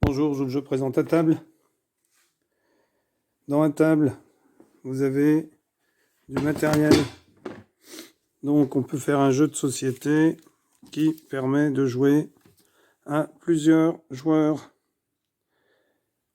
Bonjour, je présente à table. Dans la table, vous avez du matériel. Donc on peut faire un jeu de société qui permet de jouer à plusieurs joueurs.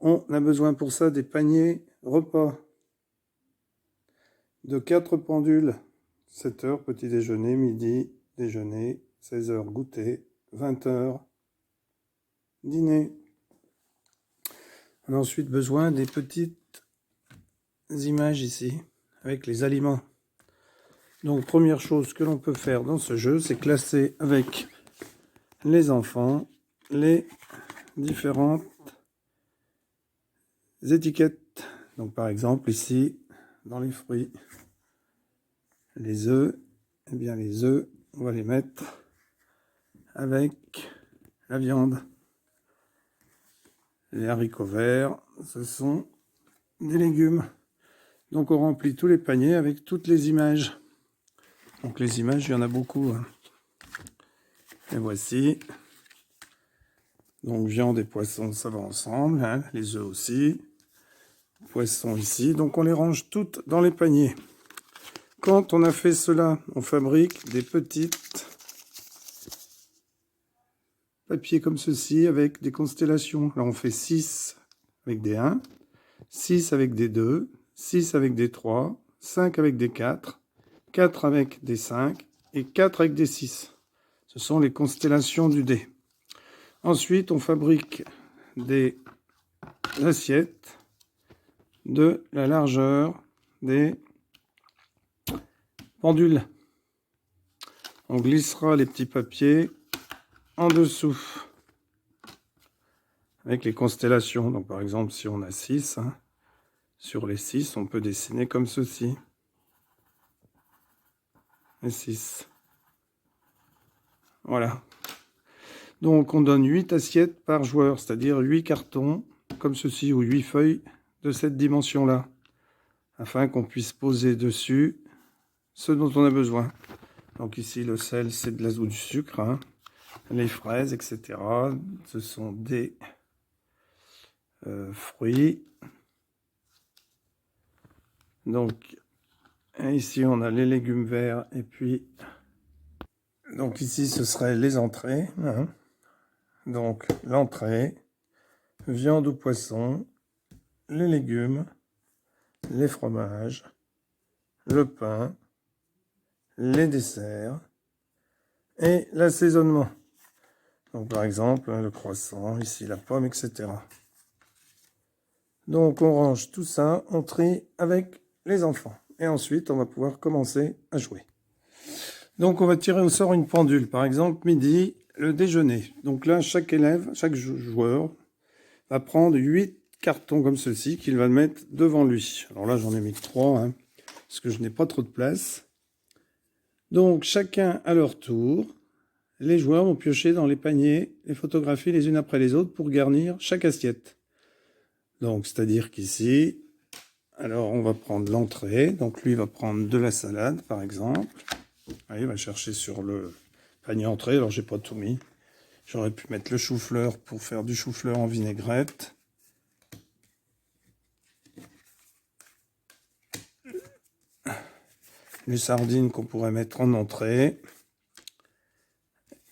On a besoin pour ça des paniers repas, de 4 pendules, 7h petit déjeuner, midi déjeuner, 16h goûter, 20h dîner. On a ensuite besoin des petites images ici, avec les aliments. Donc première chose que l'on peut faire dans ce jeu, c'est classer avec les enfants les différentes étiquettes. Donc par exemple ici, dans les fruits, les œufs, eh bien les œufs, on va les mettre avec la viande. Les haricots verts, ce sont des légumes. Donc on remplit tous les paniers avec toutes les images. Donc les images, il y en a beaucoup. Et voici. Donc viande et poisson, ça va ensemble. Les œufs aussi. Poissons ici. Donc on les range toutes dans les paniers. Quand on a fait cela, on fabrique des petites papiers comme ceci avec des constellations. Là on fait 6 avec des 1, 6 avec des 2, 6 avec des 3, 5 avec des 4, 4 avec des 5 et 4 avec des 6. Ce sont les constellations du dé. Ensuite, on fabrique des assiettes de la largeur des pendules. On glissera les petits papiers en dessous avec les constellations. Donc par exemple, si on a 6, sur les 6, on peut dessiner comme ceci. Les 6. Voilà. Donc on donne 8 assiettes par joueur, c'est-à-dire 8 cartons comme ceci, ou 8 feuilles de cette dimension-là, afin qu'on puisse poser dessus ce dont on a besoin. Donc ici, le sel, c'est de ou du sucre, les fraises, etc. Ce sont des fruits. Donc ici, on a les légumes verts, et puis donc ici, ce serait les entrées. Donc l'entrée, viande ou poisson, les légumes, les fromages, le pain, les desserts et l'assaisonnement. Donc par exemple, le croissant, ici la pomme, etc. Donc on range tout ça, on trie avec les enfants. Et ensuite, on va pouvoir commencer à jouer. Donc on va tirer au sort une pendule. Par exemple, midi, le déjeuner. Donc là, chaque élève, chaque joueur va prendre 8 cartons comme ceci qu'il va mettre devant lui. Alors là, j'en ai mis 3, parce que je n'ai pas trop de place. Donc chacun à leur tour, les joueurs vont piocher dans les paniers les photographies les unes après les autres pour garnir chaque assiette. Donc c'est-à-dire qu'ici, alors on va prendre l'entrée. Donc lui va prendre de la salade par exemple. Il va chercher sur le panier entrée. Alors j'ai pas tout mis. J'aurais pu mettre le chou-fleur pour faire du chou-fleur en vinaigrette. Les sardines qu'on pourrait mettre en entrée.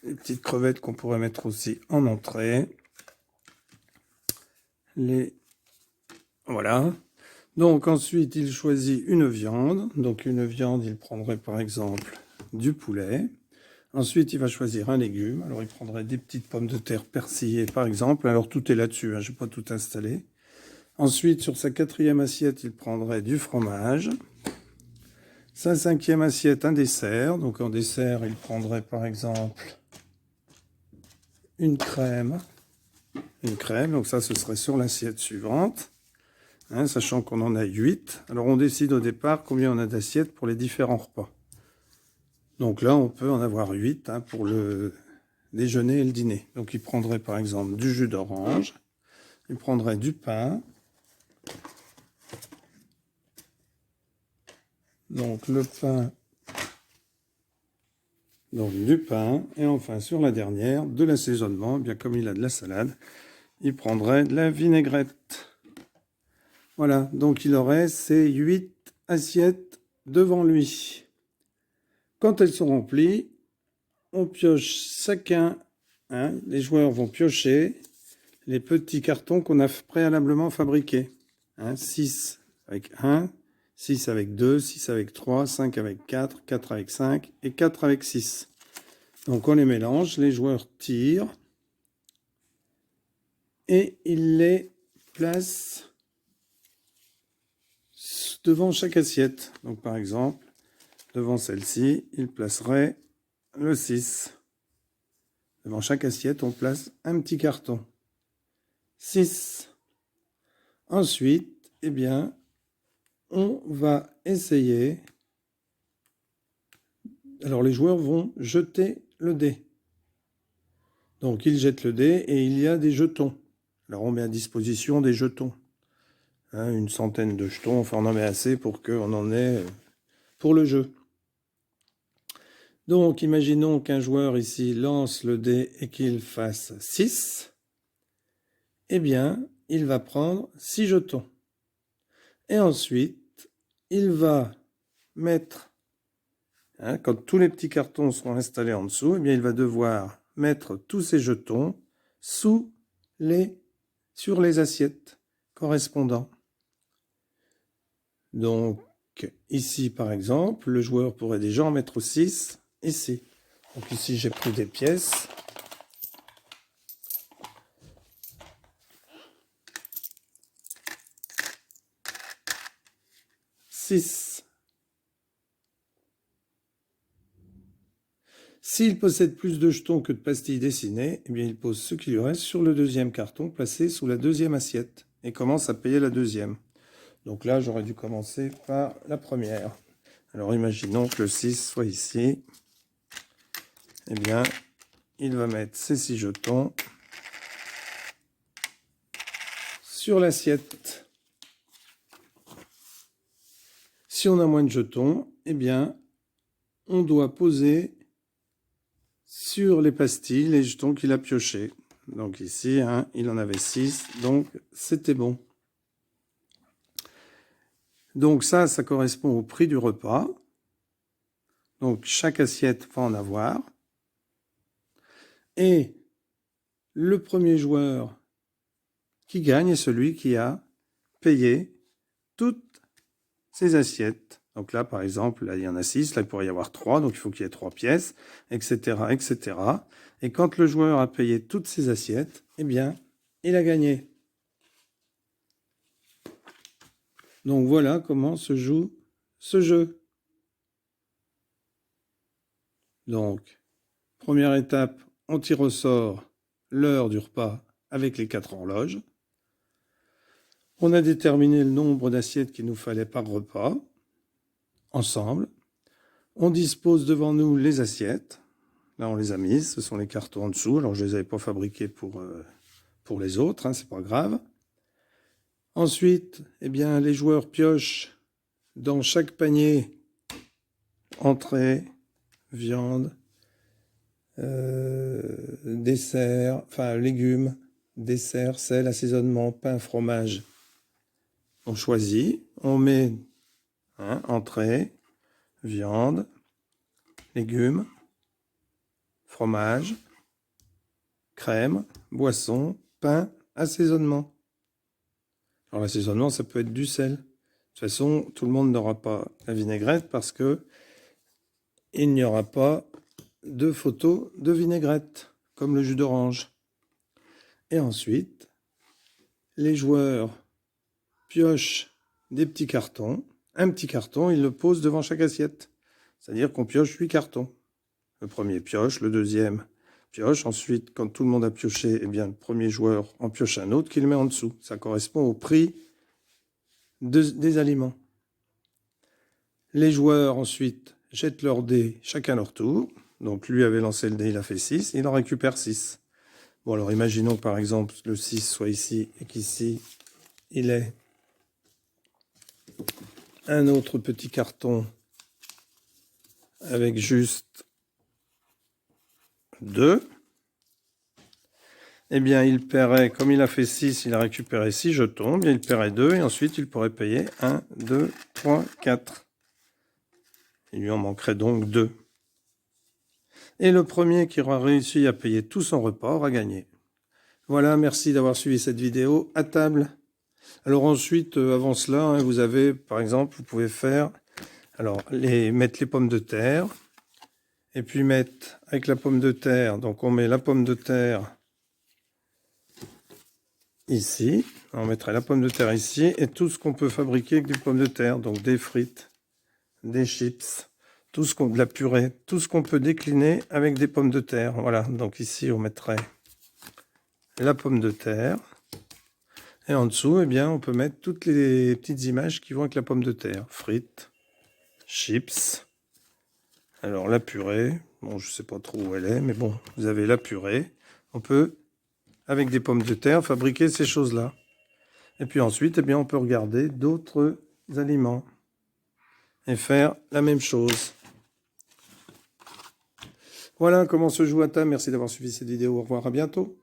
Les petites crevettes qu'on pourrait mettre aussi en entrée. Voilà. Donc ensuite, il choisit une viande. Donc une viande, il prendrait par exemple du poulet. Ensuite, il va choisir un légume. Alors il prendrait des petites pommes de terre persillées par exemple. Alors tout est là-dessus, je n'ai pas tout installé. Ensuite, sur sa 4e assiette, il prendrait du fromage. Sa 5e assiette, un dessert. Donc en dessert, il prendrait par exemple une crème. Une crème, donc ça, ce serait sur l'assiette suivante. Sachant qu'on en a 8. Alors on décide au départ combien on a d'assiettes pour les différents repas. Donc là, on peut en avoir 8 pour le déjeuner et le dîner. Donc il prendrait par exemple du jus d'orange. Il prendrait du pain. Donc le pain. Donc du pain. Et enfin sur la dernière, de l'assaisonnement. Bien comme il a de la salade, il prendrait de la vinaigrette. Voilà, donc il aurait ces 8 assiettes devant lui. Quand elles sont remplies, on pioche chacun, les joueurs vont piocher les petits cartons qu'on a préalablement fabriqués. 6 avec 1, 6 avec 2, 6 avec 3, 5 avec 4, 4 avec 5 et 4 avec 6. Donc on les mélange, les joueurs tirent et ils les placent devant chaque assiette. Donc par exemple, devant celle-ci, ils placeraient le 6. Devant chaque assiette, on place un petit carton. 6. Ensuite, eh bien, on va essayer. Alors les joueurs vont jeter le dé. Donc ils jettent le dé et il y a des jetons. Alors on met à disposition des jetons. Une centaine de jetons, enfin on en met assez pour qu'on en ait pour le jeu. Donc imaginons qu'un joueur ici lance le dé et qu'il fasse 6. Eh bien, il va prendre 6 jetons. Et ensuite, il va mettre, quand tous les petits cartons seront installés en dessous, eh bien, il va devoir mettre tous ces jetons sur les assiettes correspondant. Donc, ici, par exemple, le joueur pourrait déjà en mettre 6 ici. Donc ici, j'ai pris des pièces. S'il possède plus de jetons que de pastilles dessinées, eh bien il pose ce qui lui reste sur le deuxième carton placé sous la deuxième assiette et commence à payer la deuxième. Donc là, j'aurais dû commencer par la première. Alors imaginons que le 6 soit ici. Eh bien, il va mettre ses 6 jetons sur l'assiette. Si on a moins de jetons, eh bien, on doit poser sur les pastilles les jetons qu'il a piochés. Donc ici, il en avait 6, donc c'était bon. Donc ça correspond au prix du repas. Donc chaque assiette va en avoir. Et le premier joueur qui gagne est celui qui a payé toutes ces assiettes. Donc là, par exemple, là, il y en a 6, là, il pourrait y avoir 3, donc il faut qu'il y ait 3 pièces, etc., etc. Et quand le joueur a payé toutes ces assiettes, eh bien, il a gagné. Donc voilà comment se joue ce jeu. Donc, première étape, on tire au sort l'heure du repas avec les 4 horloges. On a déterminé le nombre d'assiettes qu'il nous fallait par repas, ensemble. On dispose devant nous les assiettes. Là, on les a mises, ce sont les cartons en dessous. Alors, je ne les avais pas fabriqués pour les autres, c'est pas grave. Ensuite, eh bien, les joueurs piochent dans chaque panier entrée, viande, dessert, enfin légumes, dessert, sel, assaisonnement, pain, fromage. On choisit, on met entrée, viande, légumes, fromage, crème, boisson, pain, assaisonnement. Alors l'assaisonnement, ça peut être du sel. De toute façon, tout le monde n'aura pas la vinaigrette parce que il n'y aura pas de photo de vinaigrette, comme le jus d'orange. Et ensuite, les joueurs piochent des petits cartons. Un petit carton, ils le posent devant chaque assiette. C'est-à-dire qu'on pioche 8 cartons. Le premier pioche, le deuxième pioche. Ensuite, quand tout le monde a pioché, eh bien, le premier joueur en pioche un autre qui le met en dessous. Ça correspond au prix des aliments. Les joueurs, ensuite, jettent leurs dés chacun leur tour. Donc, lui avait lancé le dé, il a fait 6. Il en récupère 6. Bon, alors, imaginons que, par exemple, le 6 soit ici et qu'ici, il est un autre petit carton avec juste 2. eh bien, il paierait, comme il a fait 6, il a récupéré 6 jetons, eh bien, il paierait 2, et ensuite, il pourrait payer 1, 2, 3, 4. Il lui en manquerait donc 2. Et le premier qui aura réussi à payer tout son repas aura gagné. Voilà, merci d'avoir suivi cette vidéo à table. Alors ensuite, avant cela, hein, vous avez, par exemple, vous pouvez faire, alors, mettre les pommes de terre, et puis mettre avec la pomme de terre, donc on met la pomme de terre ici, on mettrait la pomme de terre ici, et tout ce qu'on peut fabriquer avec des pommes de terre, donc des frites, des chips, de la purée, tout ce qu'on peut décliner avec des pommes de terre. Voilà, donc ici on mettrait la pomme de terre, et en dessous, eh bien, on peut mettre toutes les petites images qui vont avec la pomme de terre, frites, chips, alors la purée, bon je sais pas trop où elle est, mais bon, vous avez la purée, on peut avec des pommes de terre fabriquer ces choses-là. Et puis ensuite, eh bien, on peut regarder d'autres aliments et faire la même chose. Voilà comment se joue à table. Merci d'avoir suivi cette vidéo. Au revoir, à bientôt.